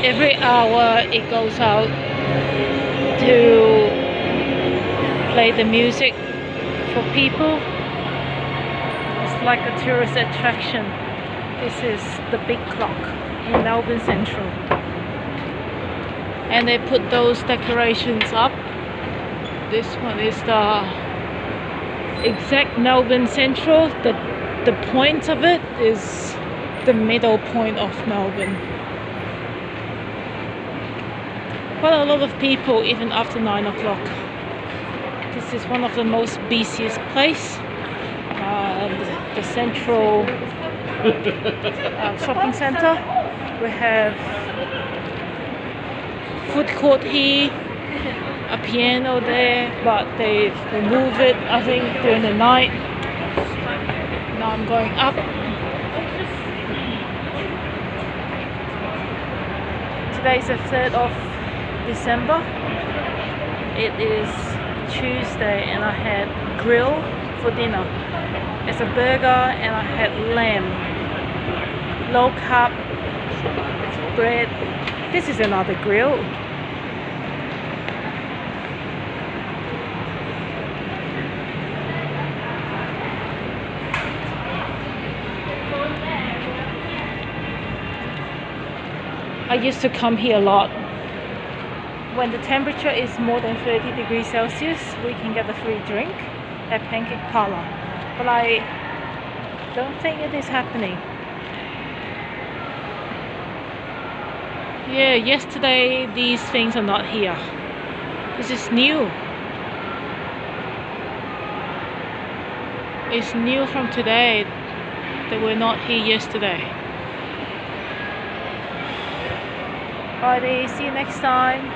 Every hour it goes out to play the music for people. It's like a tourist attraction. This is the big clock in Melbourne Central. And they put those decorations up. This one is the exact Melbourne Central. The point of it is the middle point of Melbourne. Quite a lot of people even after 9 o'clock. This is one of the most busiest place. The central shopping center. We have food court here, a piano there, but they remove it I think during the night. Now I'm going up. Today is the 3rd of December. It is Tuesday and I had grill for dinner. It's a burger and I had lamb, low carb bread. This is another grill. I used to come here a lot. When the temperature is more than 30 degrees Celsius, we can get a free drink at Pancake Parlour. But I don't think it is happening. Yeah, yesterday these things are not here. This is new. It's new from today. They were not here yesterday. Alrighty, see you next time.